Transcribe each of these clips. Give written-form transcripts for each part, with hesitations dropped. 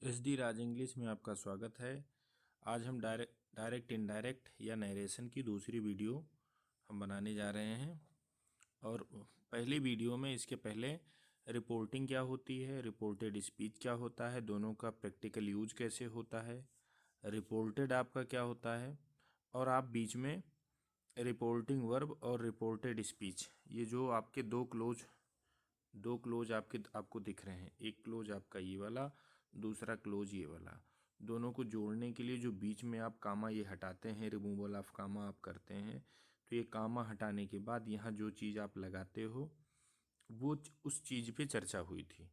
SD राज English में आपका स्वागत है। आज हम डायरेक्ट इनडायरेक्ट या नरेशन की दूसरी वीडियो हम बनाने जा रहे हैं। और पहली वीडियो में इसके पहले रिपोर्टिंग क्या होती है, रिपोर्टेड स्पीच क्या होता है, दोनों का प्रैक्टिकल यूज कैसे होता है, रिपोर्टेड आपका क्या होता है, और आप बीच में रिपोर्टिंग वर्ब और रिपोर्टेड स्पीच, ये जो आपके दो क्लोज आपको दिख रहे हैं, एक क्लोज आपका ये वाला, दूसरा क्लोज ये वाला, दोनों को जोड़ने के लिए जो बीच में आप कामा ये हटाते हैं, रिमूवल ऑफ कामा आप करते हैं, तो ये कामा हटाने के बाद यहाँ जो चीज़ आप लगाते हो वो उस चीज़ पे चर्चा हुई थी।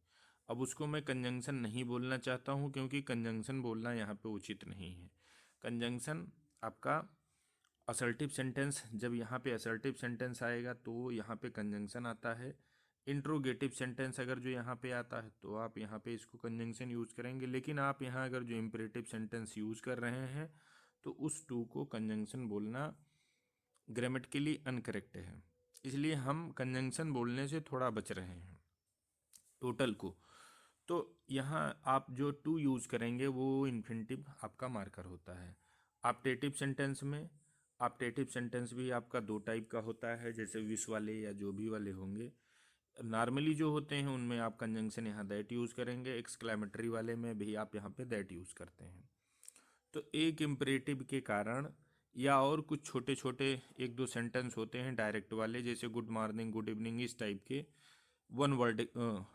अब उसको मैं कंजंक्शन नहीं बोलना चाहता हूँ क्योंकि कंजंक्शन बोलना यहाँ पे उचित नहीं है। कंजंक्शन आपका असर्टिव सेंटेंस, जब यहाँ पे असर्टिव सेंटेंस आएगा तो यहाँ पे कंजंक्शन आता है। इंट्रोगेटिव सेंटेंस अगर जो यहाँ पे आता है तो आप यहाँ पे इसको कंजंक्शन यूज करेंगे, लेकिन आप यहाँ अगर जो इम्परेटिव सेंटेंस यूज कर रहे हैं तो उस टू को कंजंक्शन बोलना ग्रामेटिकली अनकरेक्ट है, इसलिए हम कंजंक्शन बोलने से थोड़ा बच रहे हैं टोटल को। तो यहाँ आप जो टू यूज करेंगे वो इन्फिनिटिव आपका मार्कर होता है। ऑप्टेटिव सेंटेंस में ऑप्टेटिव सेंटेंस भी आपका दो टाइप का होता है, जैसे विश वाले या जो भी वाले होंगे। नॉर्मली जो होते हैं उनमें आप कंजंक्शन यहाँ दैट यूज़ करेंगे, एक्सक्लेमेटरी वाले में भी आप यहाँ पे दैट यूज़ करते हैं। तो एक इम्परेटिव के कारण या और कुछ छोटे छोटे एक दो सेंटेंस होते हैं डायरेक्ट वाले, जैसे गुड मॉर्निंग, गुड इवनिंग, इस टाइप के वन वर्ड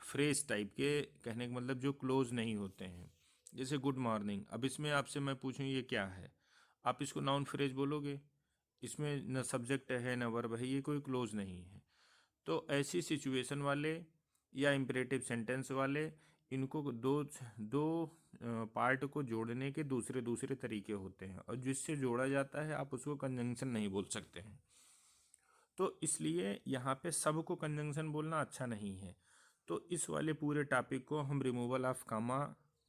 फ्रेज टाइप के, कहने का मतलब जो क्लोज नहीं होते हैं, जैसे गुड मॉर्निंग। अब इसमें आपसे मैं पूछूं ये क्या है, आप इसको नाउन फ्रेज बोलोगे, इसमें न सब्जेक्ट है न वर्ब है, ये कोई क्लोज नहीं है। तो ऐसी सिचुएशन वाले या इम्परेटिव सेंटेंस वाले, इनको दो दो पार्ट को जोड़ने के दूसरे दूसरे तरीके होते हैं, और जिससे जोड़ा जाता है आप उसको कंजंक्शन नहीं बोल सकते हैं। तो इसलिए यहाँ पे सबको कंजंक्शन बोलना अच्छा नहीं है। तो इस वाले पूरे टॉपिक को हम रिमूवल ऑफ कामा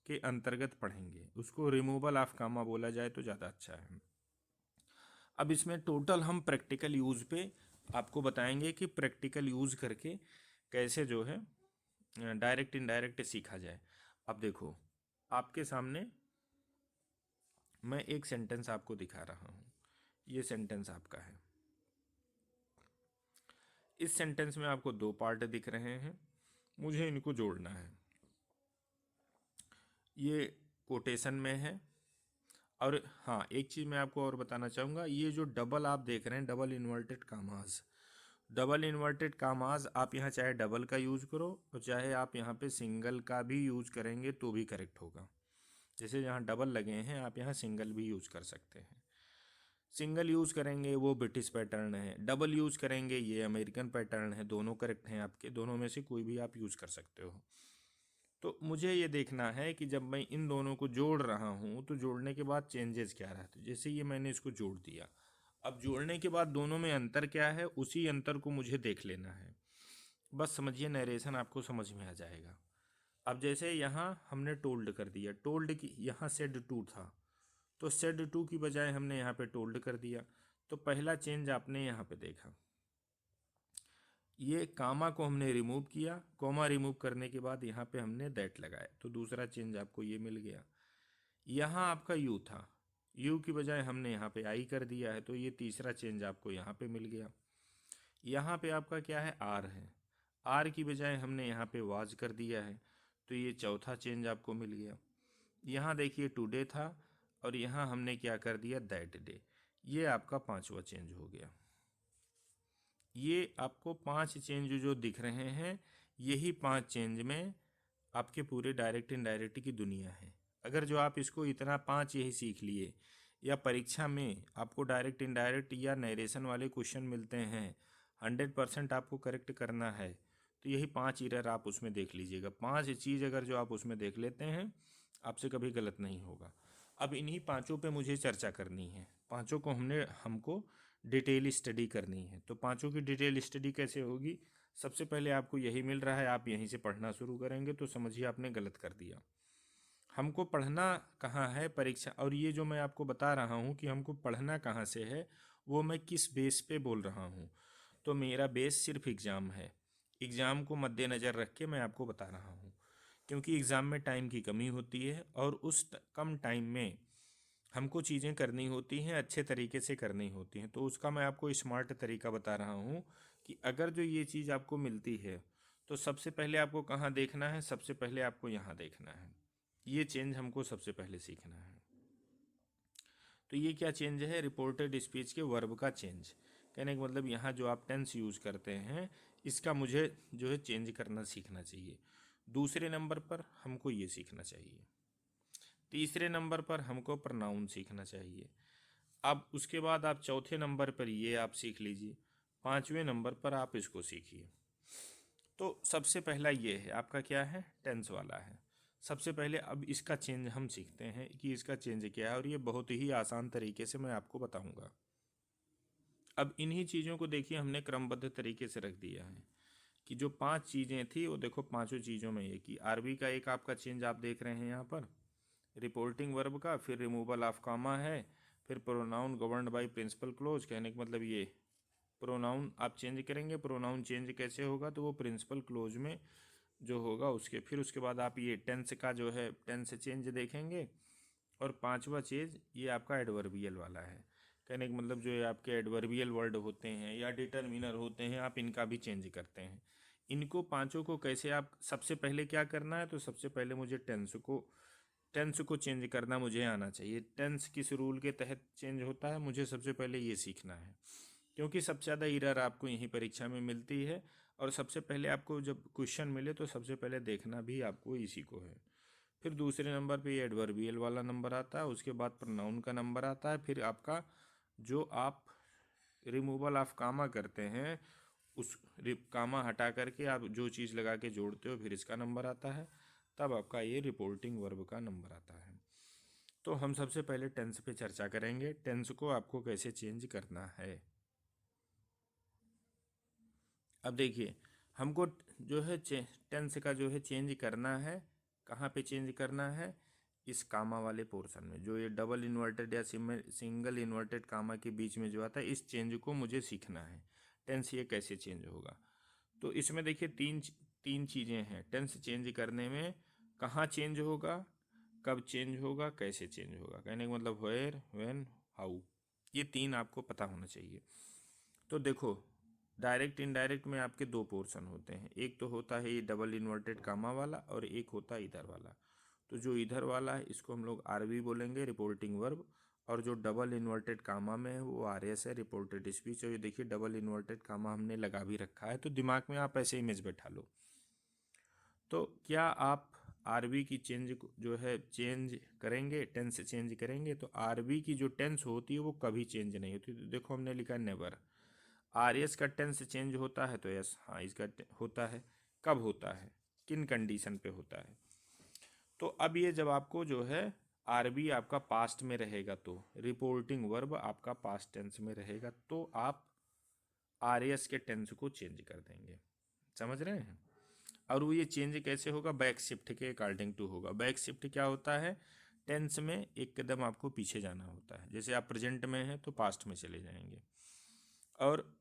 के अंतर्गत पढ़ेंगे, उसको रिमूवल ऑफ कामा बोला जाए तो ज़्यादा अच्छा है। अब इसमें टोटल हम प्रैक्टिकल यूज़ पे आपको बताएंगे कि प्रैक्टिकल यूज़ करके कैसे जो है डायरेक्ट इनडायरेक्ट सीखा जाए। अब देखो, आपके सामने मैं एक सेंटेंस आपको दिखा रहा हूँ, ये सेंटेंस आपका है। इस सेंटेंस में आपको दो पार्ट दिख रहे हैं, मुझे इनको जोड़ना है। ये कोटेशन में है। और हाँ, एक चीज़ मैं आपको और बताना चाहूँगा, ये जो डबल आप देख रहे हैं, double inverted commas, double inverted commas आप यहाँ चाहे डबल का यूज़ करो और चाहे आप यहाँ पे सिंगल का भी यूज़ करेंगे तो भी करेक्ट होगा। जैसे यहाँ डबल लगे हैं, आप यहाँ सिंगल भी यूज़ कर सकते हैं। सिंगल यूज़ करेंगे वो ब्रिटिश पैटर्न है, डबल यूज़ करेंगे ये अमेरिकन पैटर्न है। दोनों करेक्ट हैं आपके, दोनों में से कोई भी आप यूज़ कर सकते हो। तो मुझे ये देखना है कि जब मैं इन दोनों को जोड़ रहा हूँ तो जोड़ने के बाद चेंजेस क्या रहते हैं। जैसे ये मैंने इसको जोड़ दिया, अब जोड़ने के बाद दोनों में अंतर क्या है, उसी अंतर को मुझे देख लेना है। बस समझिए, नरेशन आपको समझ में आ जाएगा। अब जैसे यहाँ हमने टोल्ड कर दिया, टोल्ड की यहाँ सेड टू था, तो सेड टू की बजाय हमने यहाँ पे टोल्ड कर दिया। तो पहला चेंज आपने यहाँ पे देखा, ये कामा को हमने रिमूव किया, कॉमा रिमूव करने के बाद यहाँ पे हमने दैट लगाया, तो दूसरा चेंज आपको ये मिल गया। यहाँ आपका यू था, यू की बजाय हमने यहाँ पे आई कर दिया है, तो ये तीसरा चेंज आपको यहाँ पे मिल गया। यहाँ पे आपका क्या है, आर है, आर की बजाय हमने यहाँ पे वाज कर दिया है, तो ये चौथा चेंज आपको मिल गया। यहाँ देखिए टुडे था और यहाँ हमने क्या कर दिया, दैट डे, ये आपका पांचवा चेंज हो गया। ये आपको पांच चेंज जो दिख रहे हैं, यही पांच चेंज में आपके पूरे डायरेक्ट इनडायरेक्ट की दुनिया है। अगर जो आप इसको इतना पांच यही सीख लिए, या परीक्षा में आपको डायरेक्ट इनडायरेक्ट या नरेशन वाले क्वेश्चन मिलते हैं, 100% आपको करेक्ट करना है, तो यही पांच एरर आप उसमें देख लीजिएगा। पांच चीज़ अगर जो आप उसमें देख लेते हैं, आपसे कभी गलत नहीं होगा। अब इन्हीं पांचों पे मुझे चर्चा करनी है, पांचों को हमको डिटेल स्टडी करनी है। तो पांचों की डिटेल स्टडी कैसे होगी, सबसे पहले आपको यही मिल रहा है, आप यहीं से पढ़ना शुरू करेंगे तो समझिए आपने गलत कर दिया। हमको पढ़ना कहाँ है, परीक्षा। और ये जो मैं आपको बता रहा हूँ कि हमको पढ़ना कहाँ से है, वो मैं किस बेस पे बोल रहा हूँ। तो मेरा बेस सिर्फ एग्ज़ाम है, एग्ज़ाम को मद्देनज़र रख के मैं आपको बता रहा हूँ क्योंकि एग्ज़ाम में टाइम की कमी होती है और उस कम टाइम में हमको चीज़ें करनी होती हैं, अच्छे तरीके से करनी होती हैं। तो उसका मैं आपको स्मार्ट तरीका बता रहा हूँ कि अगर जो ये चीज़ आपको मिलती है तो सबसे पहले आपको कहाँ देखना है, सबसे पहले आपको यहाँ देखना है। ये चेंज हमको सबसे पहले सीखना है। तो ये क्या चेंज है, रिपोर्टेड स्पीच के वर्ब का चेंज। कहने का मतलब यहाँ जो आप टेंस यूज़ करते हैं इसका मुझे जो है चेंज करना सीखना चाहिए। दूसरे नंबर पर हमको ये सीखना चाहिए। तीसरे नंबर पर हमको प्रोनाउन सीखना चाहिए। अब उसके बाद आप चौथे नंबर पर ये आप सीख लीजिए, पांचवें नंबर पर आप इसको सीखिए। तो सबसे पहला ये है आपका क्या है, टेंस वाला है। सबसे पहले अब इसका चेंज हम सीखते हैं कि इसका चेंज क्या है, और ये बहुत ही आसान तरीके से मैं आपको बताऊंगा। अब इन्हीं चीज़ों को देखिए हमने क्रमबद्ध तरीके से रख दिया है कि जो 5 चीज़ें थी वो देखो पांचों चीज़ों में ये कि आरबी का एक आपका चेंज आप देख रहे हैं यहाँ पर, रिपोर्टिंग वर्ब का, फिर रिमूवल ऑफ कामा है, फिर pronoun governed by principal clause. कहने का मतलब ये प्रोनाउन आप चेंज करेंगे। प्रोनाउन चेंज कैसे होगा, तो वो प्रिंसिपल क्लोज में जो होगा उसके, फिर उसके बाद आप ये टेंस का जो है टेंस चेंज देखेंगे। और पांचवा चीज़ ये आपका एडवर्बियल वाला है। कहने का मतलब जो है आपके एडवर्बियल वर्ड होते हैं या डिटरमिनर होते हैं, आप इनका भी चेंज करते हैं। इनको पांचों को कैसे आप, सबसे पहले क्या करना है, तो सबसे पहले मुझे टेंस को चेंज करना मुझे आना चाहिए। टेंस किस रूल के तहत चेंज होता है, मुझे सबसे पहले ये सीखना है, क्योंकि सबसे ज़्यादा एरर आपको यहीं परीक्षा में मिलती है। और सबसे पहले आपको जब क्वेश्चन मिले तो सबसे पहले देखना भी आपको इसी को है। फिर दूसरे नंबर पे ये एडवर्बियल वाला नंबर आता है, उसके बाद प्रोनाउन का नंबर आता है, फिर आपका जो आप रिमूवल ऑफ कामा करते हैं उस कामा हटा करके आप जो चीज़ लगा के जोड़ते हो फिर इसका नंबर आता है, तब आपका ये रिपोर्टिंग वर्ब का नंबर आता है। तो हम सबसे पहले टेंस पे चर्चा करेंगे, टेंस को आपको कैसे चेंज करना है। अब देखिए हमको जो है टेंस का जो है चेंज करना है, कहाँ पे चेंज करना है, इस कामा वाले पोर्शन में, जो ये डबल इन्वर्टेड या सिंगल इन्वर्टेड कामा के बीच में जो आता है, इस चेंज को मुझे सीखना है। टेंस ये कैसे चेंज होगा, तो इसमें देखिए तीन चीज़ें हैं टेंस चेंज करने में। कहाँ चेंज होगा, कब चेंज होगा, कैसे चेंज होगा। कहने का मतलब वेयर, व्हेन, हाउ, ये तीन आपको पता होना चाहिए। तो देखो डायरेक्ट इनडायरेक्ट में आपके दो पोर्शन होते हैं, एक तो होता है ये डबल इन्वर्टेड कामा वाला और एक होता है इधर वाला। तो जो इधर वाला है इसको हम लोग आरवी बोलेंगे, रिपोर्टिंग वर्ब, और जो डबल इन्वर्टेड कामा में है वो आरएस है, रिपोर्टेड स्पीच। और ये देखिए डबल इन्वर्टेड कामा हमने लगा भी रखा है, तो दिमाग में आप ऐसे इमेज बैठा लो। तो क्या आप आरबी की चेंज जो है चेंज करेंगे, टेंस चेंज करेंगे, तो आरबी की जो टेंस होती है वो कभी चेंज नहीं होती। तो देखो हमने लिखा नेवर। आरएस का टेंस चेंज होता है, तो यस हाँ इसका होता है। कब होता है, किन कंडीशन पे होता है। तो अब ये जब आपको जो है आरबी आपका पास्ट में रहेगा, तो रिपोर्टिंग वर्ब आपका पास्ट टेंस में रहेगा, तो आप आरएस के टेंस को चेंज कर देंगे। समझ रहे हैं। और वो ये चेंज कैसे होगा, बैक शिफ्ट के अकॉर्डिंग टू होगा। बैक शिफ्ट क्या होता है, टेंस में एक कदम आपको पीछे जाना होता है। जैसे आप प्रेजेंट में हैं तो पास्ट में चले जाएंगे, और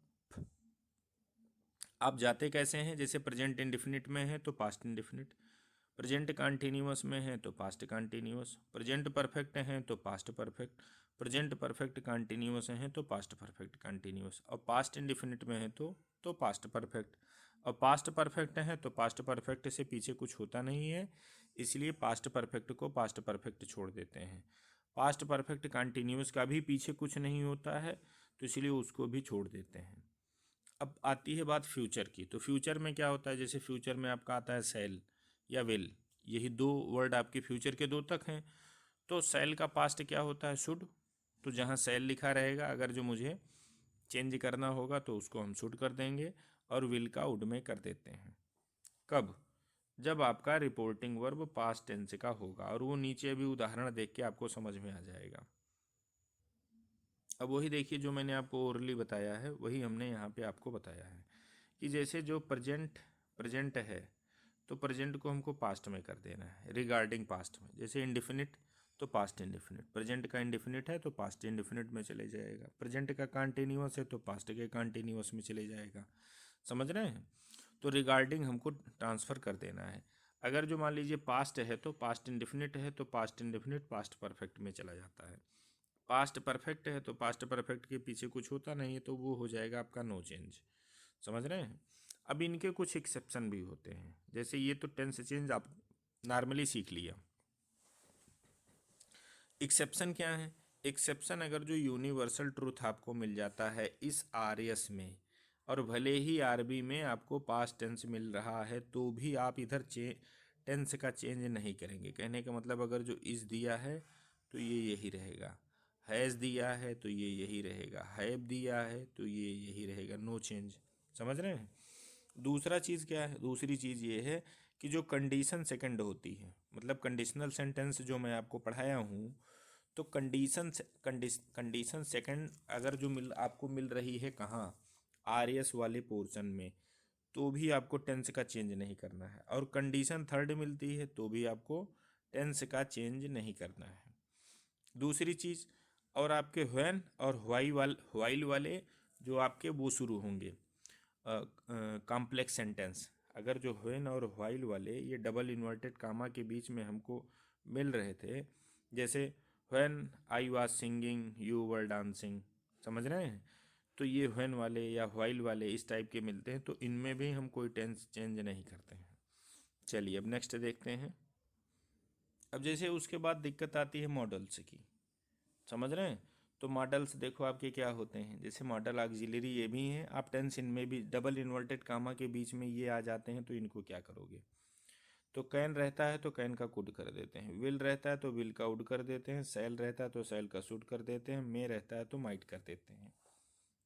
आप जाते कैसे हैं, जैसे प्रेजेंट इंडिफिनिट में है तो पास्ट इंडिफिनिट, प्रेजेंट कंटिन्यूअस में है तो पास्ट कंटिन्यूअस, प्रेजेंट परफेक्ट हैं तो past perfect, present perfect continuous हैं तो पास्ट परफेक्ट कंटिन्यूअस, और पास्ट इंडिफिनिट में है तो पास्ट परफेक्ट। और पास्ट परफेक्ट है तो पास्ट परफेक्ट से पीछे कुछ होता नहीं है, इसलिए पास्ट परफेक्ट को पास्ट परफेक्ट छोड़ देते हैं। पास्ट परफेक्ट कंटिन्यूअस का भी पीछे कुछ नहीं होता है, तो इसलिए उसको भी छोड़ देते हैं। अब आती है बात फ्यूचर की। तो फ्यूचर में क्या होता है, जैसे फ्यूचर में आपका आता है सेल या विल, यही दो वर्ड आपके फ्यूचर के दो तक हैं। तो सेल का पास्ट क्या होता है, शुड। तो जहाँ सेल लिखा रहेगा अगर जो मुझे चेंज करना होगा तो उसको हम शुड कर देंगे, और विल का वुड में कर देते हैं। कब, जब आपका रिपोर्टिंग वर्ब पास्ट टेंस का होगा, और वो नीचे भी उदाहरण देख के आपको समझ में आ जाएगा। अब वही देखिए जो मैंने आपको ओरली बताया है वही हमने यहाँ पे आपको बताया है कि जैसे जो प्रेजेंट है तो प्रेजेंट को हमको पास्ट में कर देना है, रिगार्डिंग पास्ट में। जैसे इंडिफिनिट तो पास्ट इंडिफिनिट, प्रेजेंट का इंडिफिनिट है तो पास्ट इंडिफिनिट में चले जाएगा, प्रेजेंट का कंटिन्यूअस है तो पास्ट के कंटिन्यूअस में चले जाएगा। समझ रहे हैं। तो रिगार्डिंग हमको ट्रांसफ़र कर देना है। अगर जो मान लीजिए पास्ट है तो पास्ट इंडेफिनिट है तो पास्ट इंडेफिनिट पास्ट परफेक्ट में चला जाता है। पास्ट परफेक्ट है तो पास्ट परफेक्ट के पीछे कुछ होता नहीं है तो वो हो जाएगा आपका नो चेंज। समझ रहे हैं। अब इनके कुछ एक्सेप्शन भी होते हैं, जैसे ये तो टेंस चेंज आप नॉर्मली सीख लिया। एक्सेप्शन क्या है? एक्सेप्शन अगर जो यूनिवर्सल ट्रूथ आपको मिल जाता है इस आरएस में, और भले ही आरबी में आपको पास्ट टेंस मिल रहा है तो भी आप इधर टेंस का चेंज नहीं करेंगे। कहने का मतलब अगर जो इस दिया है तो ये यही रहेगा, हैज़ दिया है तो ये यही रहेगा, हैव दिया है तो ये यही रहेगा, नो चेंज। समझ रहे हैं। दूसरा चीज़ क्या है? दूसरी चीज़ ये है कि जो कंडीशन सेकंड होती है, मतलब कंडीशनल सेंटेंस जो मैं आपको पढ़ाया हूँ, तो कंडीशन सेकंड अगर जो आपको मिल रही है कहाँ, आरएस वाले पोर्शन में, तो भी आपको टेंस का चेंज नहीं करना है। और कंडीशन थर्ड मिलती है तो भी आपको टेंस का चेंज नहीं करना है। दूसरी चीज़, और आपके व्हेन और व्हाइल वाले जो आपके वो शुरू होंगे कॉम्प्लेक्स सेंटेंस। अगर जो व्हेन और व्हाइल वाले ये डबल इन्वर्टेड कामा के बीच में हमको मिल रहे थे, जैसे when I was singing you were dancing, समझ रहे हैं, तो ये व्हेन वाले या व्हाइल वाले इस टाइप के मिलते हैं तो इनमें भी हम कोई टेंस चेंज नहीं करते हैं। चलिए अब नेक्स्ट देखते हैं। अब जैसे उसके बाद दिक्कत आती है मॉडल्स की। समझ रहे हैं। तो मॉडल्स देखो आपके क्या होते हैं, जैसे मॉडल ऑक्सिलरी ये भी हैं, आप टेंस इनमें भी डबल इन्वर्टेड कामा के बीच में ये आ जाते हैं तो इनको क्या करोगे? तो कैन रहता है तो कैन का कुड कर देते हैं, विल रहता है तो विल का उड कर देते हैं, सेल रहता है तो सेल का शुड कर देते हैं, मे रहता है तो माइट कर देते हैं।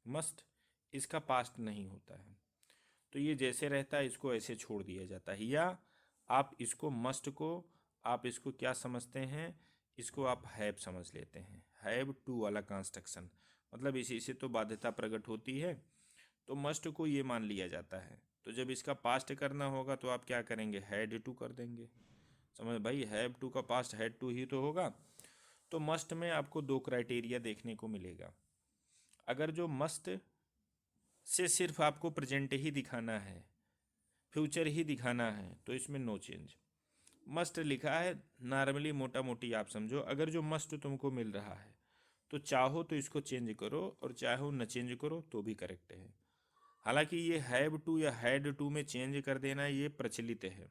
मस्ट इसका पास्ट नहीं होता है तो ये जैसे रहता है इसको ऐसे छोड़ दिया जाता है। या आप इसको मस्ट को आप इसको क्या समझते हैं, इसको आप हैव समझ लेते हैं, हैव टू वाला कंस्ट्रक्शन, मतलब इसी से तो बाध्यता प्रकट होती है। तो मस्ट को ये मान लिया जाता है, तो जब इसका पास्ट करना होगा तो आप क्या करेंगे, हैड टू कर देंगे। समझ भाई, हैव टू का पास्ट हैड टू ही तो होगा। तो मस्ट में आपको दो क्राइटेरिया देखने को मिलेगा। अगर जो मस्ट से सिर्फ आपको प्रेजेंट ही दिखाना है, फ्यूचर ही दिखाना है, तो इसमें नो चेंज। मस्ट लिखा है नॉर्मली मोटा मोटी आप समझो, अगर जो मस्ट तुमको मिल रहा है तो चाहो तो इसको चेंज करो और चाहो न चेंज करो तो भी करेक्ट है। हालांकि ये हैव टू या हैड टू में चेंज कर देना ये प्रचलित है,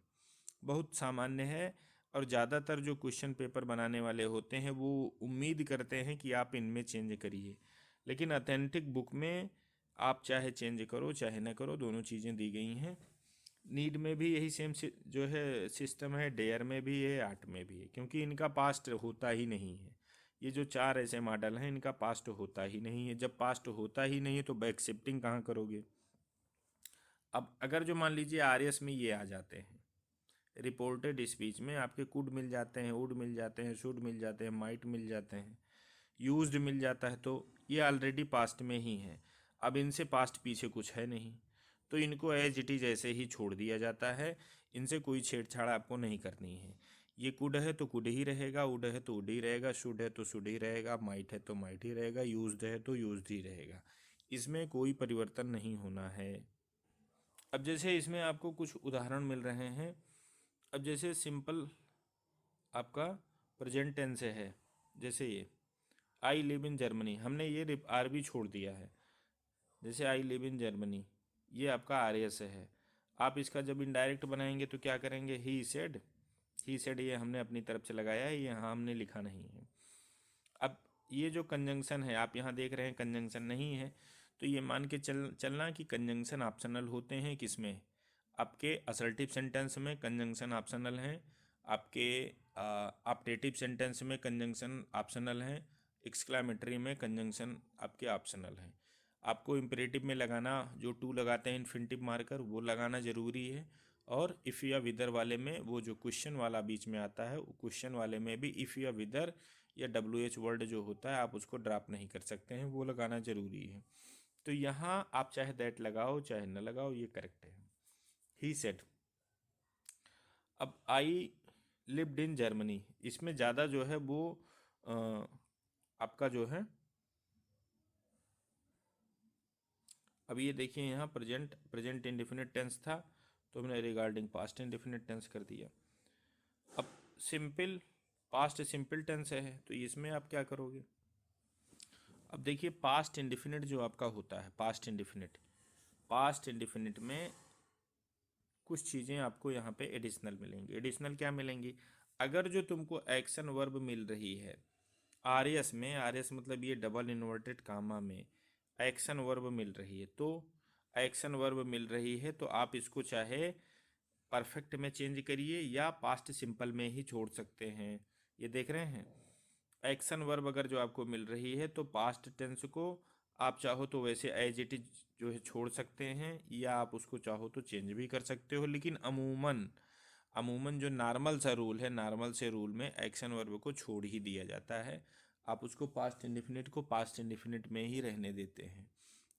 बहुत सामान्य है, और ज़्यादातर जो क्वेश्चन पेपर बनाने वाले होते हैं वो उम्मीद करते हैं कि आप इनमें चेंज करिए, लेकिन ऑथेंटिक बुक में आप चाहे चेंज करो चाहे न करो दोनों चीज़ें दी गई हैं। नीड में भी यही सेम जो है सिस्टम है, डेयर में भी है, आर्ट में भी है, क्योंकि इनका पास्ट होता ही नहीं है। ये जो चार ऐसे मॉडल हैं इनका पास्ट होता ही नहीं है। जब पास्ट होता ही नहीं है तो बैक शिफ्टिंग कहाँ करोगे? अब अगर जो मान लीजिए आरएस में ये आ जाते हैं, रिपोर्टेड स्पीच में आपके कुड मिल जाते हैं, वुड मिल जाते हैं, शुड मिल जाते हैं, माइट मिल जाते हैं, यूज्ड मिल जाता है, तो ये ऑलरेडी पास्ट में ही है। अब इनसे पास्ट पीछे कुछ है नहीं तो इनको एज इट इज ऐसे ही छोड़ दिया जाता है, इनसे कोई छेड़छाड़ आपको नहीं करनी है। ये कुड है तो कुड ही रहेगा, वुड है तो वुड ही रहेगा, शुड है तो शुड ही रहेगा, माइट है तो माइट ही रहेगा, यूज्ड है तो यूज्ड ही रहेगा, इसमें कोई परिवर्तन नहीं होना है। अब जैसे इसमें आपको कुछ उदाहरण मिल रहे हैं। अब जैसे सिंपल आपका प्रेजेंट टेंस है, जैसे ये आई लिव इन जर्मनी, हमने ये आरबी छोड़ दिया है। जैसे आई लिव इन जर्मनी ये आपका आरएस है। आप इसका जब इनडायरेक्ट बनाएंगे तो क्या करेंगे, ही सेड ये हमने अपनी तरफ से लगाया है, ये यहाँ हमने लिखा नहीं है। अब ये जो कंजंक्शन है आप यहाँ देख रहे हैं कंजंक्शन नहीं है, तो ये मान के चलना कि कंजंक्शन ऑप्शनल होते हैं। किसमें? आपके असर्टिव सेंटेंस में कंजंक्शन ऑप्शनल हैं, आपके ऑप्टेटिव सेंटेंस में कंजंक्शन ऑप्शनल हैं, एक्सक्लामेटरी में कंजंक्शन आपके ऑप्शनल हैं। आपको इम्परेटिव में लगाना, जो टू लगाते हैं इन्फिनिटिव मार्कर, वो लगाना ज़रूरी है। और इफ़ या विदर वाले में वो जो क्वेश्चन वाला बीच में आता है, वो क्वेश्चन वाले में भी इफ़ या विदर या WH वर्ड जो होता है आप उसको ड्रॉप नहीं कर सकते हैं, वो लगाना ज़रूरी है। तो यहाँ आप चाहे दैट लगाओ चाहे न लगाओ ये करेक्ट है। He said. अब आई लिव्ड इन जर्मनी, इसमें ज़्यादा जो है वो आपका जो है, अब ये देखिए यहाँ प्रेजेंट इंडेफिनिट टेंस था तो हमने रिगार्डिंग पास्ट इंडेफिनिट टेंस कर दिया। अब सिंपल पास्ट सिंपल टेंस है तो इसमें आप क्या करोगे? अब देखिए पास्ट इंडेफिनिट जो आपका होता है, पास्ट इंडेफिनिट में कुछ चीज़ें आपको यहाँ पे एडिशनल मिलेंगी। एडिशनल क्या मिलेंगी? अगर जो तुमको एक्शन वर्ब मिल रही है आरएस में, आरएस मतलब ये डबल इन्वर्टेड कामा में एक्शन वर्ब मिल रही है, तो एक्शन वर्ब मिल रही है तो आप इसको चाहे परफेक्ट में चेंज करिए या पास्ट सिंपल में ही छोड़ सकते हैं। ये देख रहे हैं, एक्शन वर्ब अगर जो आपको मिल रही है तो पास्ट टेंस को आप चाहो तो वैसे एज इट इज जो है छोड़ सकते हैं या आप उसको चाहो तो चेंज भी कर सकते हो, लेकिन अमूमन अमूमन जो नॉर्मल सा रूल है, नॉर्मल से रूल में एक्शन वर्ब को छोड़ ही दिया जाता है। आप उसको पास्ट इंडेफिनिट को पास्ट इंडेफिनिट में ही रहने देते हैं,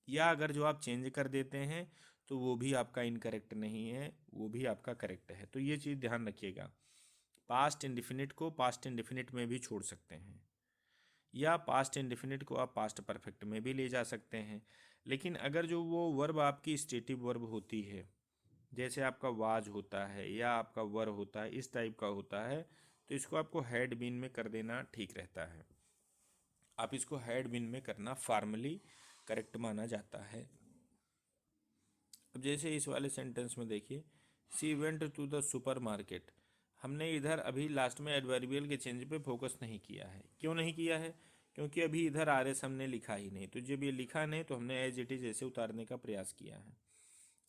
या अगर जो आप चेंज कर देते हैं तो वो भी आपका इनकरेक्ट नहीं है, वो भी आपका करेक्ट है। तो ये चीज़ ध्यान रखिएगा, पास्ट इंडेफिनिट को पास्ट इंडेफिनिट में भी छोड़ सकते हैं या पास्ट इंडेफिनिट को आप पास्ट परफेक्ट में भी ले जा सकते हैं। लेकिन अगर जो वो वर्ब आपकी स्टेटिव वर्ब होती है, जैसे आपका वाज होता है या आपका वर होता है, इस टाइप का होता है, तो इसको आपको हैड बीन में कर देना ठीक रहता है। आप इसको हैड बीन में करना फॉर्मली करेक्ट माना जाता है। अब जैसे इस वाले सेंटेंस में देखिए, she went to the supermarket. हमने इधर अभी लास्ट में एडवर्बियल के चेंज पे फोकस नहीं किया है। क्यों नहीं किया है? क्योंकि अभी इधर आरएस हमने लिखा ही नहीं, तो जब ये लिखा नहीं तो हमने एज इट इज ऐसे उतारने का प्रयास किया है।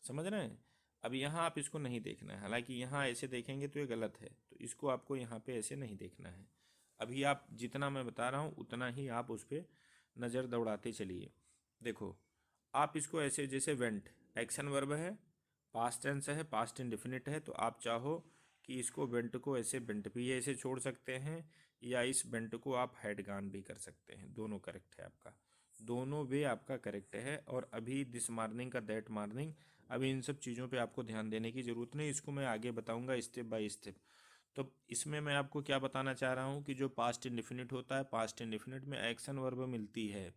समझ रहे हैं? अब यहाँ आप इसको नहीं देखना है, हालांकि यहाँ ऐसे देखेंगे तो ये गलत है, तो इसको आपको यहाँ पे ऐसे नहीं देखना है। अभी आप जितना मैं बता रहा हूँ उतना ही आप उस पर नज़र दौड़ाते चलिए। देखो, आप इसको ऐसे, जैसे वेंट एक्शन वर्ब है, पास्ट टेंस है, पास्ट इंडेफिनिट है, तो आप चाहो कि इसको वेंट को ऐसे वेंट भी ऐसे छोड़ सकते हैं या इस वेंट को आप हैड गॉन भी कर सकते हैं। दोनों करेक्ट है आपका, दोनों वे आपका करेक्ट है। और अभी दिस मॉर्निंग का दैट मॉर्निंग, अभी इन सब चीज़ों पे आपको ध्यान देने की ज़रूरत नहीं, इसको मैं आगे बताऊंगा स्टेप बाय स्टेप। तो इसमें मैं आपको क्या बताना चाह रहा हूँ कि जो पास्ट इंडेफिनिट होता है, पास्ट इंडेफिनिट में एक्शन वर्ब मिलती है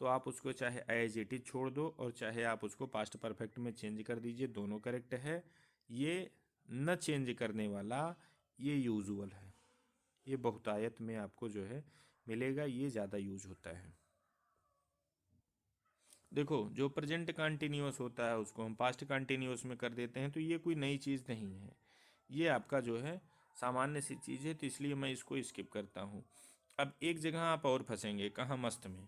तो आप उसको चाहे एज इट इज छोड़ दो और चाहे आप उसको पास्ट परफेक्ट में चेंज कर दीजिए, दोनों करेक्ट है। ये न चेंज करने वाला ये यूजुअल है, ये बहुतायत में आपको जो है मिलेगा, ये ज़्यादा यूज होता है। देखो, जो प्रेजेंट कंटिन्यूअस होता है उसको हम पास्ट कंटिन्यूअस में कर देते हैं, तो ये कोई नई चीज़ नहीं है, ये आपका जो है सामान्य सी चीज़ है, तो इसलिए मैं इसको स्किप करता हूँ। अब एक जगह आप और फंसेंगे, कहाँ? मस्त में।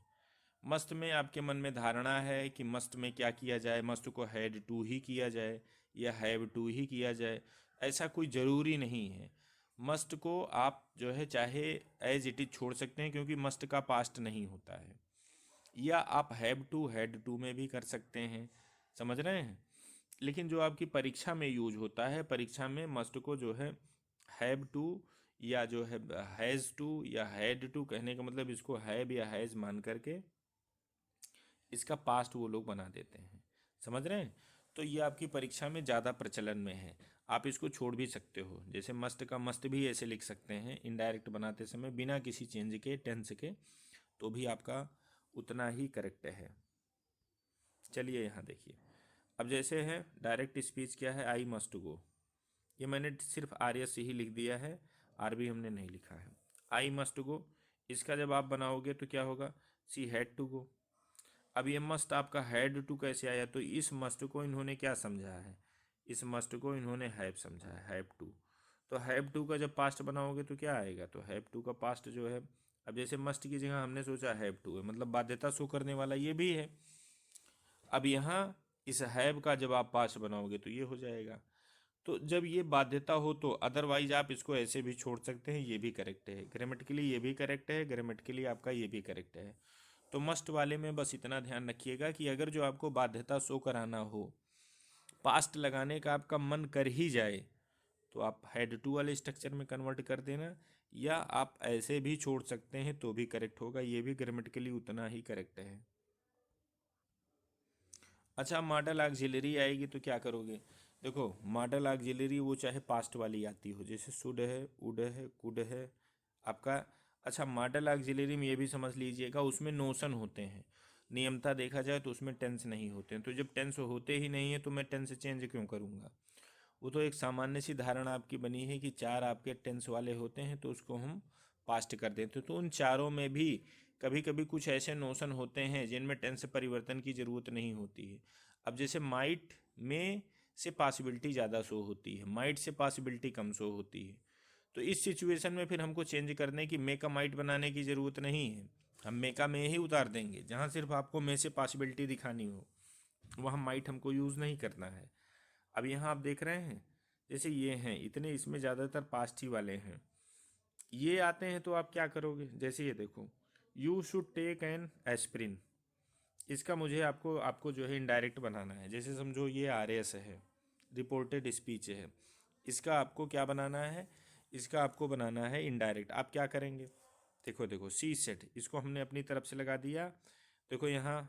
मस्ट में आपके मन में धारणा है कि मस्ट में क्या किया जाए, मस्ट को हैड टू ही किया जाए या हैव टू ही किया जाए। ऐसा कोई ज़रूरी नहीं है। मस्ट को आप जो है चाहे एज इट इज छोड़ सकते हैं क्योंकि मस्ट का पास्ट नहीं होता है, या आप हैव टू हैड टू में भी कर सकते हैं। समझ रहे हैं? लेकिन जो आपकी परीक्षा में यूज होता है, परीक्षा में मस्ट को जो है हैव टू या जो है हैज़ टू या हैड टू कहने का मतलब इसको हैव या हैज़ मान करके इसका पास्ट वो लोग बना देते हैं। समझ रहे हैं? तो ये आपकी परीक्षा में ज़्यादा प्रचलन में है। आप इसको छोड़ भी सकते हो, जैसे मस्ट का मस्ट भी ऐसे लिख सकते हैं इनडायरेक्ट बनाते समय बिना किसी चेंज के टेंस के, तो भी आपका उतना ही करेक्ट है। चलिए यहाँ देखिए, अब जैसे है डायरेक्ट स्पीच क्या है, आई मस्ट गो। ये मैंने सिर्फ आर एस ही लिख दिया है, आर भी हमने नहीं लिखा है। आई मस्ट गो, इसका जब आप बनाओगे तो क्या होगा, सी हैड टू गो। अब ये मस्ट आपका हैड टू कैसे आया, तो इस मस्ट को इन्होंने क्या समझा है, इस मस्ट को इन्होंने हैव समझा है, हैव टू। तो हैव टू का जब पास्ट बनाओगे तो क्या आएगा, तो हैव टू का पास्ट जो है, अब जैसे मस्ट की जगह हमने सोचा हैव टू है, मतलब बाध्यता शो करने वाला ये भी है। अब यहाँ इस हैव का जब आप पास्ट बनाओगे तो ये हो जाएगा। तो जब ये बाध्यता हो तो अदरवाइज आप इसको ऐसे भी छोड़ सकते हैं, ये भी करेक्ट है ग्रामेटिकली, ये भी करेक्ट है ग्रामेटिकली, आपका ये भी करेक्ट है। तो मस्ट वाले में बस इतना ध्यान रखिएगा कि अगर जो आपको बाध्यता शो कराना हो, पास्ट लगाने का आपका मन कर ही जाए, तो आप हैड टू वाले स्ट्रक्चर में कन्वर्ट कर देना, या आप ऐसे भी छोड़ सकते हैं तो भी करेक्ट होगा, ये भी ग्रामेटिकली उतना ही करेक्ट है। अच्छा, मॉडल ऑक्सिलरी आएगी तो क्या करोगे? देखो, मॉडल ऑक्सिलरी वो चाहे पास्ट वाली आती हो, जैसे शुड है, वुड है, कुड है आपका। अच्छा, मॉडल ऑक्सिलरी में ये भी समझ लीजिएगा उसमें नोशन होते हैं, नियमता देखा जाए तो उसमें टेंस नहीं होते हैं। तो जब टेंस होते ही नहीं है तो मैं टेंस चेंज क्यों करूँगा? वो तो एक सामान्य सी धारणा आपकी बनी है कि 4 आपके टेंस वाले होते हैं तो उसको हम पास्ट कर देते हैं। तो उन चारों में भी कभी कभी कुछ ऐसे नोशन होते हैं जिनमें टेंस परिवर्तन की ज़रूरत नहीं होती है। अब जैसे माइट में से पॉसिबिलिटी ज़्यादा शो होती है, माइट से पॉसिबिलिटी कम शो होती है। तो इस सिचुएशन में फिर हमको चेंज करने की मे का माइट बनाने की ज़रूरत नहीं है, हम मे का मे ही उतार देंगे। जहाँ सिर्फ आपको मे से पॉसिबिलिटी दिखानी हो वहाँ माइट हमको यूज़ नहीं करना है। अब यहाँ आप देख रहे हैं जैसे ये हैं इतने, इसमें ज़्यादातर पास्ट ही वाले हैं। ये आते हैं तो आप क्या करोगे? जैसे ये देखो, you should take an aspirin, इसका मुझे आपको आपको जो है इनडायरेक्ट बनाना है। जैसे समझो ये RS है, रिपोर्टेड स्पीच है, इसका आपको क्या बनाना है? इसका आपको बनाना है इनडायरेक्ट। आप क्या करेंगे? देखो देखो, सी सेट इसको हमने अपनी तरफ से लगा दिया। देखो यहाँ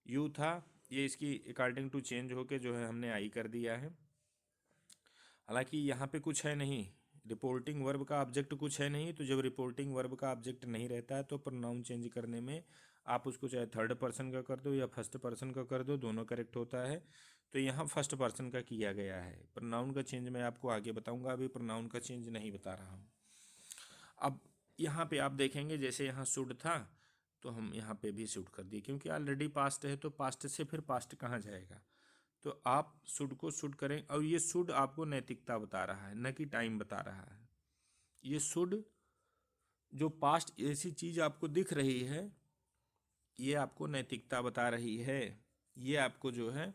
यू था, ये इसकी अकॉर्डिंग टू चेंज होके जो है हमने आई कर दिया है। हालांकि यहाँ पे कुछ है नहीं, रिपोर्टिंग वर्ब का ऑब्जेक्ट कुछ है नहीं। तो जब रिपोर्टिंग वर्ब का ऑब्जेक्ट नहीं रहता है तो प्रोनाउन चेंज करने में आप उसको चाहे थर्ड पर्सन का कर दो या फर्स्ट पर्सन का कर दो, दोनों करेक्ट होता है। तो यहाँ फर्स्ट पर्सन का किया गया है। प्रोनाउन का चेंज मैं आपको आगे बताऊंगा, अभी प्रोनाउन का चेंज नहीं बता रहा हूँ। अब यहाँ पे आप देखेंगे जैसे यहाँ शुड था तो हम यहाँ पे भी शुड कर दिए, क्योंकि ऑलरेडी पास्ट है तो पास्ट से फिर पास्ट कहाँ जाएगा। तो आप शुड को शुड करें। और ये शुड आपको नैतिकता बता रहा है, न कि टाइम बता रहा है। ये शुड जो पास्ट ऐसी चीज़ आपको दिख रही है, ये आपको नैतिकता बता रही है। ये आपको जो है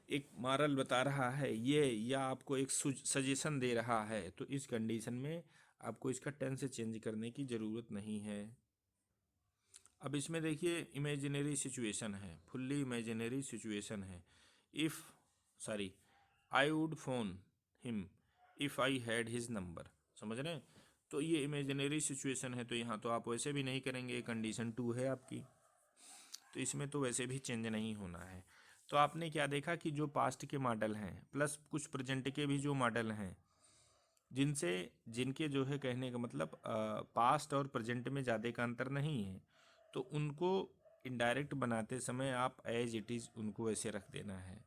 एक मॉरल बता रहा है ये, या आपको एक सजेशन दे रहा है। तो इस कंडीशन में आपको इसका टेंस चेंज करने की ज़रूरत नहीं है। अब इसमें देखिए इमेजिनरी सिचुएशन है, फुल्ली इमेजिनरी सिचुएशन है। If sorry I would phone him if I had his number, समझ रहे हैं? तो ये इमेजिनरी सिचुएशन है, तो यहाँ तो आप वैसे भी नहीं करेंगे, कंडीशन 2 है आपकी, तो इसमें तो वैसे भी चेंज नहीं होना है। तो आपने क्या देखा कि जो पास्ट के मॉडल हैं प्लस कुछ प्रेजेंट के भी जो मॉडल हैं, जिनसे जिनके जो है कहने का मतलब पास्ट और प्रेजेंट में ज़्यादा का अंतर नहीं है, तो उनको इनडायरेक्ट बनाते समय आप एज इट इज़ उनको ऐसे रख देना है।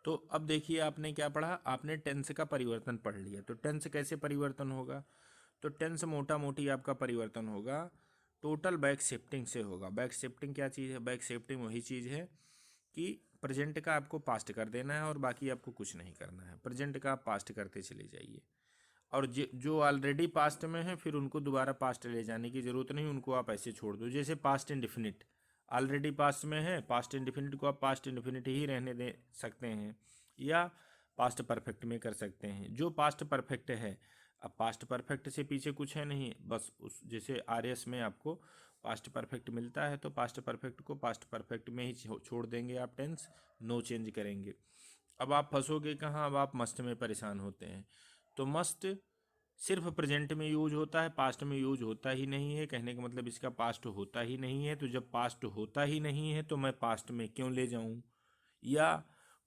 तो अब देखिए आपने क्या पढ़ा, आपने टेंस का परिवर्तन पढ़ लिया। तो टेंस कैसे परिवर्तन होगा? तो टेंस मोटा मोटी आपका परिवर्तन होगा टोटल बैक शिफ्टिंग से होगा। बैक शिफ्टिंग क्या चीज़ है? बैक शिफ्टिंग वही चीज़ है कि प्रेजेंट का आपको पास्ट कर देना है और बाकी आपको कुछ नहीं करना है। प्रेजेंट का आप पास्ट करते चले जाइए, और जो ऑलरेडी पास्ट में है फिर उनको दोबारा पास्ट ले जाने की ज़रूरत नहीं, उनको आप ऐसे छोड़ दो। जैसे पास्ट इंडिफिनिट ऑलरेडी पास्ट में है, पास्ट इंडिफिनिट को आप पास्ट इंडिफिनिट ही रहने दे सकते हैं, या पास्ट परफेक्ट में कर सकते हैं। जो पास्ट परफेक्ट है, अब पास्ट परफेक्ट से पीछे कुछ है नहीं, बस उस जैसे RS में आपको पास्ट परफेक्ट मिलता है तो पास्ट परफेक्ट को पास्ट परफेक्ट में ही छोड़ देंगे आप, टेंस नो चेंज करेंगे। अब आप फंसोगे कहाँ? अब आप मस्ट में परेशान होते हैं। तो मस्ट सिर्फ प्रेजेंट में यूज होता है, पास्ट में यूज होता ही नहीं है। कहने का मतलब इसका पास्ट होता ही नहीं है। तो जब पास्ट होता ही नहीं है तो मैं पास्ट में क्यों ले जाऊं? या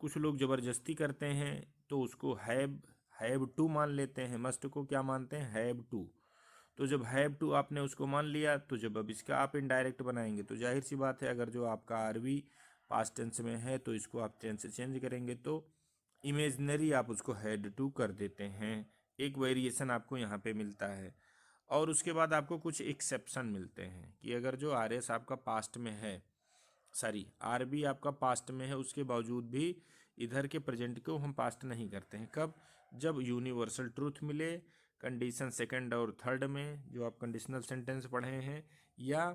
कुछ लोग ज़बरदस्ती करते हैं तो उसको हैव टू मान लेते हैं। मस्ट को क्या मानते हैं? Have to. तो जब हैव टू आपने उसको मान लिया, तो जब अब इसका आप इनडायरेक्ट बनाएंगे तो जाहिर सी बात है, अगर जो आपका आरवी पास्ट टेंस में है तो इसको आप टेंस चेंज करेंगे तो इमेजनरी आप उसको हैड टू कर देते हैं। एक वेरिएशन आपको यहाँ पे मिलता है। और उसके बाद आपको कुछ एक्सेप्शन मिलते हैं कि अगर जो RS आपका पास्ट में है, सॉरी RB आपका पास्ट में है, उसके बावजूद भी इधर के प्रेजेंट को हम पास्ट नहीं करते हैं। कब? जब यूनिवर्सल ट्रूथ मिले कंडीशन सेकंड और थर्ड में, जो आप कंडीशनल सेंटेंस पढ़े हैं, या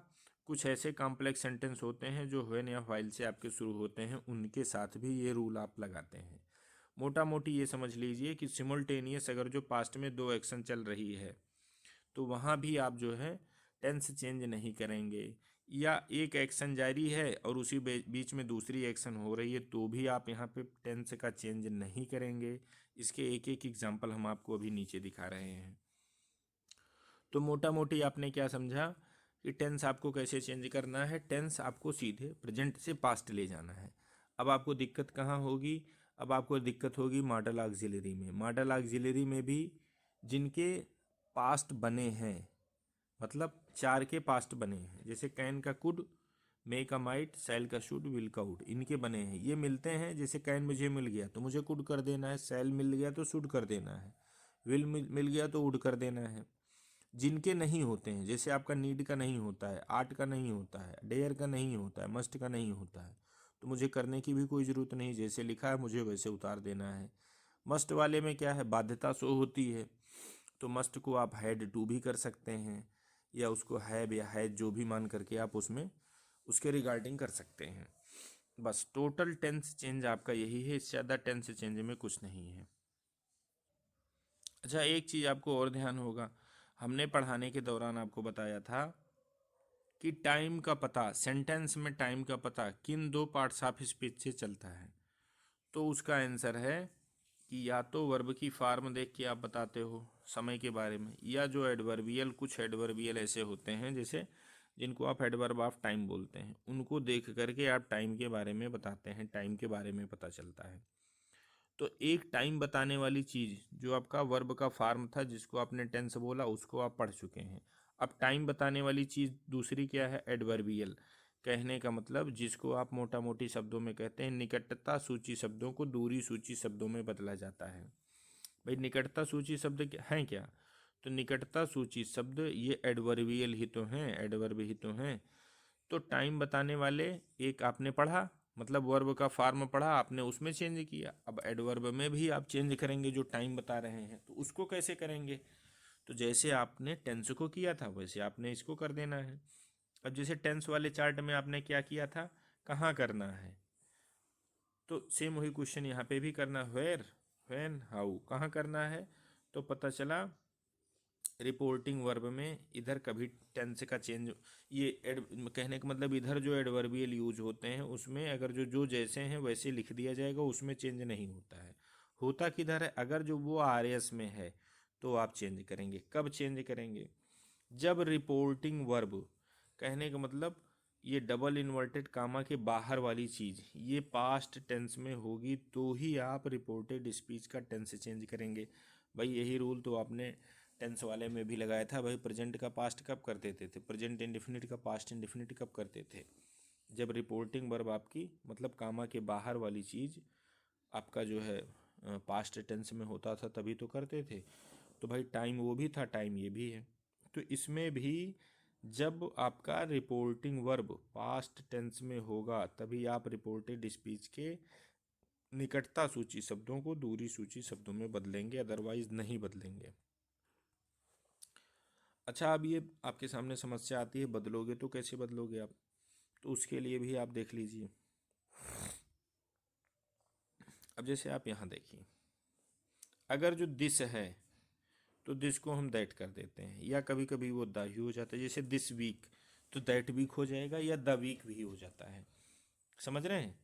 कुछ ऐसे कॉम्प्लेक्स सेंटेंस होते हैं जो व्हेन या व्हाइल से आपके शुरू होते हैं, उनके साथ भी ये रूल आप लगाते हैं। मोटा मोटी ये समझ लीजिए कि सिमुलटेनियस अगर जो पास्ट में 2 एक्शन चल रही है तो वहाँ भी आप जो है टेंस चेंज नहीं करेंगे। या एक एक्शन जारी है और उसी बीच में दूसरी एक्शन हो रही है तो भी आप यहाँ पे टेंस का चेंज नहीं करेंगे। इसके एक एक एग्जाम्पल हम आपको अभी नीचे दिखा रहे हैं। तो मोटा मोटी आपने क्या समझा कि टेंस आपको कैसे चेंज करना है? टेंस आपको सीधे प्रेजेंट से पास्ट ले जाना है। अब आपको दिक्कत कहाँ होगी? अब आपको दिक्कत होगी मॉडल ऑक्सिलरी में। मॉडल ऑक्सिलरी में भी जिनके पास्ट बने हैं मतलब 4 के पास्ट बने हैं। जैसे कैन का कुड, मे का माइट, सैल का शुड, विल का वुड, इनके बने हैं। ये मिलते हैं, जैसे कैन मुझे मिल गया तो मुझे कुड कर देना है, सैल मिल गया तो शुड कर देना है, विल मिल गया तो वुड कर देना है। जिनके नहीं होते हैं, जैसे आपका नीड का नहीं होता है, आर्ट का नहीं होता है, डेयर का नहीं होता है, मस्ट का नहीं होता है, तो मुझे करने की भी कोई ज़रूरत नहीं, जैसे लिखा है मुझे वैसे उतार देना है। मस्ट वाले में क्या है, बाध्यता शो होती है, तो मस्ट को आप हैड टू भी कर सकते हैं, या उसको हैव या हैज जो भी मान करके आप उसमें उसके रिगार्डिंग कर सकते हैं। बस टोटल टेंस चेंज आपका यही है, इससे ज़्यादा टेंस चेंज में कुछ नहीं है। अच्छा, एक चीज़ आपको और ध्यान होगा, हमने पढ़ाने के दौरान आपको बताया था कि टाइम का पता, सेंटेंस में टाइम का पता किन 2 पार्ट्स ऑफ स्पीच से चलता है। तो उसका आंसर है कि या तो वर्ब की फॉर्म देख के आप बताते हो समय के बारे में, या जो एडवर्बियल, कुछ एडवर्बियल ऐसे होते हैं जैसे जिनको आप एडवर्ब ऑफ टाइम बोलते हैं, उनको देख करके आप टाइम के बारे में बताते हैं, टाइम के बारे में पता चलता है। तो एक टाइम बताने वाली चीज़ जो आपका वर्ब का फॉर्म था, जिसको आपने टेंस बोला, उसको आप पढ़ चुके हैं। अब टाइम बताने वाली चीज़ दूसरी क्या है, एडवर्बियल। कहने का मतलब जिसको आप मोटा मोटी शब्दों में कहते हैं, निकटता सूची शब्दों को दूरी सूची शब्दों में बदला जाता है। भाई निकटता सूची शब्द हैं क्या, तो निकटता सूची शब्द ये एडवर्बियल ही तो हैं, एडवर्ब ही तो हैं। तो टाइम बताने वाले एक आपने पढ़ा, मतलब वर्ब का फॉर्म पढ़ा आपने, उसमें चेंज किया। अब एडवर्ब में भी आप चेंज करेंगे, जो टाइम बता रहे हैं तो उसको कैसे करेंगे, तो जैसे आपने टेंस को किया था वैसे आपने इसको कर देना है। अब जैसे टेंस वाले चार्ट में आपने क्या किया था, कहाँ करना है, तो सेम वही क्वेश्चन यहाँ पे भी करना, वेयर, व्हेन, हाउ, कहाँ करना है। तो पता चला रिपोर्टिंग वर्ब में इधर कभी टेंस का चेंज, ये कहने का मतलब इधर जो एडवर्बियल यूज होते हैं उसमें अगर जो जैसे हैं वैसे लिख दिया जाएगा, उसमें चेंज नहीं होता है। होता किधर है, अगर जो वो आर एस में है तो आप चेंज करेंगे। कब चेंज करेंगे, जब रिपोर्टिंग वर्ब, कहने का मतलब ये डबल इन्वर्टेड कामा के बाहर वाली चीज़ ये पास्ट टेंस में होगी तो ही आप रिपोर्टेड स्पीच का टेंस चेंज करेंगे। भाई यही रूल तो आपने टेंस वाले में भी लगाया था। भाई प्रेजेंट का पास्ट कब कर देते थे, प्रेजेंट इंडेफिनिट का पास्ट इंडेफिनिट कब करते थे, जब रिपोर्टिंग वर्ब आपकी मतलब कामा के बाहर वाली चीज़ आपका जो है पास्ट टेंस में होता था तभी तो करते थे। तो भाई टाइम वो भी था, टाइम ये भी है। तो इसमें भी जब आपका रिपोर्टिंग वर्ब पास्ट टेंस में होगा तभी आप रिपोर्टेड स्पीच के निकटता सूची शब्दों को दूरी सूची शब्दों में बदलेंगे, अदरवाइज नहीं बदलेंगे। अच्छा, अब ये आपके सामने समस्या आती है, बदलोगे तो कैसे बदलोगे आप, तो उसके लिए भी आप देख लीजिए। अब जैसे आप यहाँ देखिए, अगर जो दिस है तो दिस को हम दैट कर देते हैं, या कभी कभी वो द ही हो जाता है। जैसे दिस वीक तो दैट वीक हो जाएगा, या द वीक भी हो जाता है। समझ रहे हैं,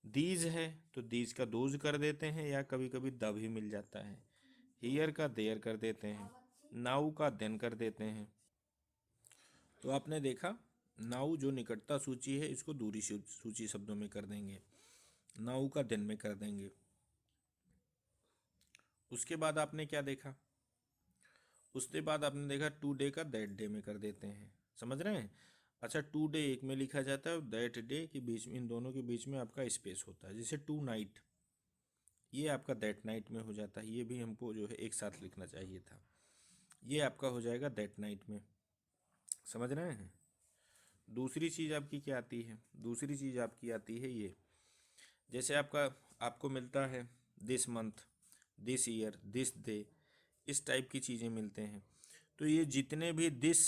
दीज है तो दीज का दोज कर देते हैं, या कभी कभी द भी मिल जाता है। हियर का देयर कर देते हैं, नाउ का देन कर देते हैं। तो आपने देखा, नाउ जो निकटता सूची है इसको दूरी सूची शब्दों में कर देंगे, नाउ का दिन में कर देंगे। उसके बाद आपने क्या देखा, उसके बाद आपने देखा टू डे का दैट डे में कर देते हैं। समझ रहे हैं। अच्छा, टू डे एक में लिखा जाता है और दैट डे के बीच में, इन दोनों के बीच में आपका स्पेस होता है। जैसे टू नाइट, ये आपका दैट नाइट में हो जाता है, ये भी हमको जो है एक साथ लिखना चाहिए था, ये आपका हो जाएगा दैट नाइट में। समझ रहे हैं। दूसरी चीज़ आपकी क्या आती है, दूसरी चीज़ आपकी आती है ये, जैसे आपको मिलता है this month, this year, this day, इस टाइप की चीज़ें मिलते हैं। तो ये जितने भी this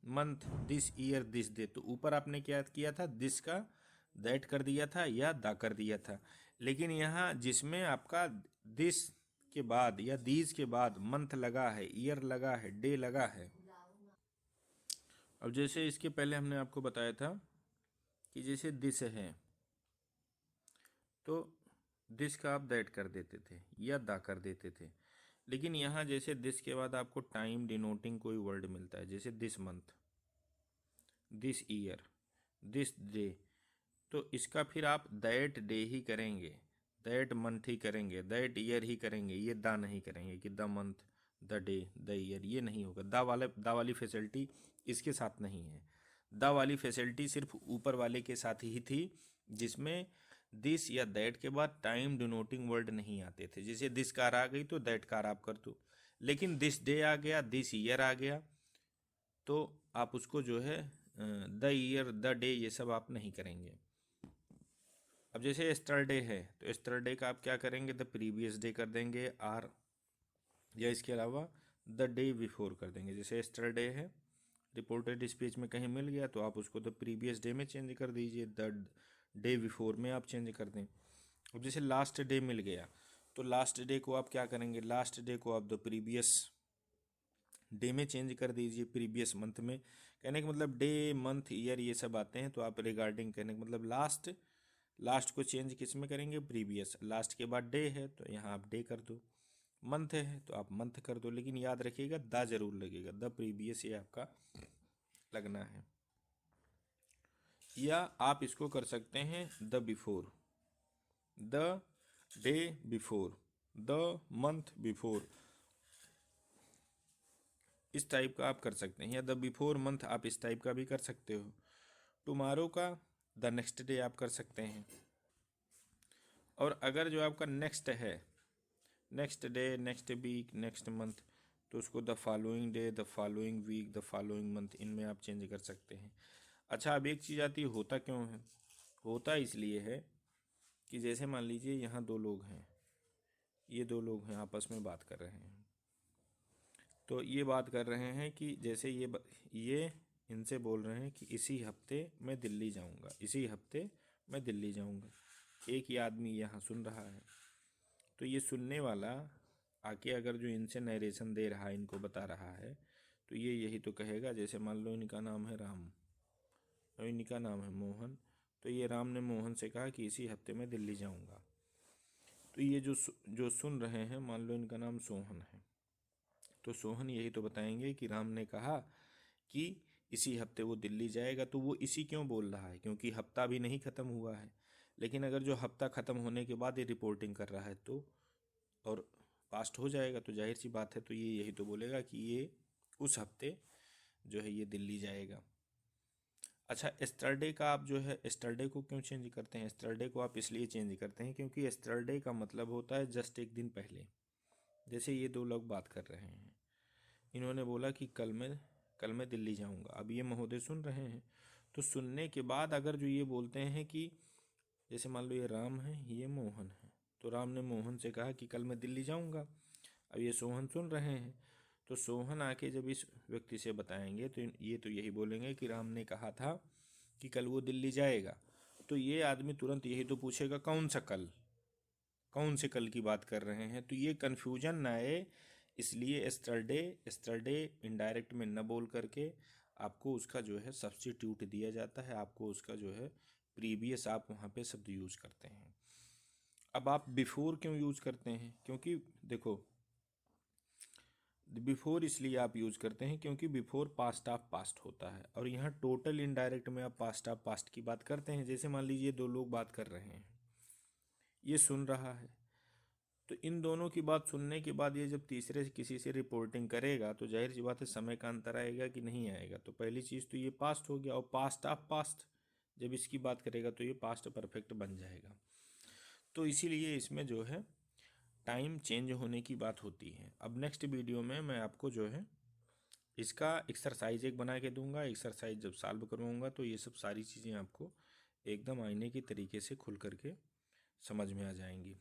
month, this year, this day, तो ऊपर आपने क्या किया था, दिस का दैट कर दिया था या दा कर दिया था। लेकिन यहाँ जिसमें आपका दिस के बाद या दीज के बाद मंथ लगा है, ईयर लगा है, डे लगा है। अब जैसे इसके पहले हमने आपको बताया था कि जैसे दिस है तो दिस का आप दैट कर देते थे या दा कर देते थे। लेकिन यहाँ जैसे दिस के बाद आपको टाइम डिनोटिंग कोई वर्ड मिलता है, जैसे this month, this year, this day, तो इसका फिर आप दैट डे ही करेंगे, दैट मंथ ही करेंगे, दैट ईयर ही करेंगे, ये दा नहीं करेंगे कि the month, the day, the year, ये नहीं होगा। द वाली फैसिलिटी इसके साथ नहीं है। द वाली फैसिलिटी सिर्फ ऊपर वाले के साथ ही थी, जिसमें दिस या दैट के बाद टाइम डिनोटिंग वर्ड नहीं आते थे। जैसे दिस कार आ गई तो दैट कार आप कर दो, लेकिन दिस डे आ गया, दिस ईयर आ गया, तो आप उसको जो है द ईयर, द डे, ये सब आप नहीं करेंगे। अब जैसे एस्टरडे है तो एस्टरडे का आप क्या करेंगे, द प्रीवियस डे कर देंगे आर, या इसके अलावा द डे बिफोर कर देंगे। जैसे एस्टरडे है, रिपोर्टेड स्पीच में कहीं मिल गया तो आप उसको द प्रीवियस डे में चेंज कर दीजिए, द डे बिफोर में आप चेंज कर दें। अब जैसे लास्ट डे मिल गया तो लास्ट डे को आप क्या करेंगे, लास्ट डे को आप द प्रीवियस डे में चेंज कर दीजिए, प्रीवियस मंथ में। कहने का मतलब डे, मंथ, ईयर ये सब आते हैं तो आप रिगार्डिंग कहने का मतलब लास्ट को चेंज किस में करेंगे, प्रीवियस। लास्ट के बाद डे है तो यहाँ आप डे कर दो, मंथ है तो आप मंथ कर दो, लेकिन याद रखिएगा द जरूर लगेगा, द प्रीवियस ये आपका लगना है। या आप इसको कर सकते हैं the before, the day before, the month before, इस टाइप का आप कर सकते हैं। या द बिफोर मंथ आप इस टाइप का भी कर सकते हो। टुमारो का द नेक्स्ट डे आप कर सकते हैं। और अगर जो आपका नेक्स्ट है, next day, next week, next month, तो उसको the following day, the following week, the following month, इनमें आप चेंज कर सकते हैं। अच्छा, अब एक चीज़ आती है, होता क्यों है। होता इसलिए है कि जैसे मान लीजिए यहाँ दो लोग हैं, ये दो लोग हैं आपस में बात कर रहे हैं, तो ये बात कर रहे हैं कि जैसे ये इनसे बोल रहे हैं कि इसी हफ्ते मैं दिल्ली जाऊंगा, इसी हफ्ते मैं दिल्ली जाऊंगा। एक ही आदमी यहाँ सुन रहा है, तो ये सुनने वाला आके अगर जो इनसे नरेशन दे रहा है, इनको बता रहा है, तो ये यही तो कहेगा। जैसे मान लो इनका नाम है राम और इनका नाम है मोहन, तो ये राम ने मोहन से कहा कि इसी हफ्ते में दिल्ली जाऊंगा। तो ये जो सुन रहे हैं, मान लो इनका नाम सोहन है, तो सोहन यही तो बताएंगे कि राम ने कहा कि इसी हफ्ते वो दिल्ली जाएगा। तो वो इसी क्यों बोल रहा है, क्योंकि हफ्ता भी नहीं ख़त्म हुआ है। लेकिन अगर जो हफ्ता ख़त्म होने के बाद ये रिपोर्टिंग कर रहा है तो, और पास्ट हो जाएगा, तो जाहिर सी बात है, तो ये यही तो बोलेगा कि ये उस हफ्ते जो है ये दिल्ली जाएगा। अच्छा, एस्टरडे का आप जो है, एस्टरडे को क्यों चेंज करते हैं, एस्टरडे को आप इसलिए चेंज करते हैं क्योंकि एस्टरडे का मतलब होता है जस्ट एक दिन पहले। जैसे ये दो लोग बात कर रहे हैं, इन्होंने बोला कि कल मैं दिल्ली जाऊंगा। अब ये महोदय सुन रहे हैं, तो सुनने के बाद अगर जो ये बोलते हैं कि जैसे मान लो ये राम है, ये मोहन है, तो राम ने मोहन से कहा कि कल मैं दिल्ली जाऊंगा। अब ये सोहन सुन रहे हैं, तो सोहन आके जब इस व्यक्ति से बताएंगे तो ये तो यही बोलेंगे कि राम ने कहा था कि कल वो दिल्ली जाएगा। तो ये आदमी तुरंत यही तो पूछेगा कौन सा कल, कौन से कल की बात कर रहे हैं। तो ये कन्फ्यूजन ना आए, इसलिए एस्टरडे इनडायरेक्ट में न बोल करके आपको उसका जो है सब्स्टिट्यूट दिया जाता है, आपको उसका जो है प्रीवियस आप वहाँ पे शब्द यूज करते हैं। अब आप बिफोर क्यों यूज करते हैं, क्योंकि देखो बिफोर इसलिए आप यूज करते हैं क्योंकि बिफोर पास्ट ऑफ पास्ट होता है, और यहाँ टोटल इनडायरेक्ट में आप पास्ट ऑफ पास्ट की बात करते हैं। जैसे मान लीजिए दो लोग बात कर रहे हैं, ये सुन रहा है, तो इन दोनों की बात सुनने के बाद ये जब तीसरे किसी से रिपोर्टिंग करेगा तो जाहिर सी बात है समय का अंतर आएगा कि नहीं आएगा। तो पहली चीज़ तो ये पास्ट हो गया, और पास्ट ऑफ पास्ट जब इसकी बात करेगा तो ये पास्ट परफेक्ट बन जाएगा। तो इसीलिए इसमें जो है टाइम चेंज होने की बात होती है। अब नेक्स्ट वीडियो में मैं आपको जो है इसका एक्सरसाइज एक बना के दूंगा। एक्सरसाइज जब सॉल्व करवाऊंगा तो ये सब सारी चीज़ें आपको एकदम आईने की तरीके से खुल करके समझ में आ जाएंगी।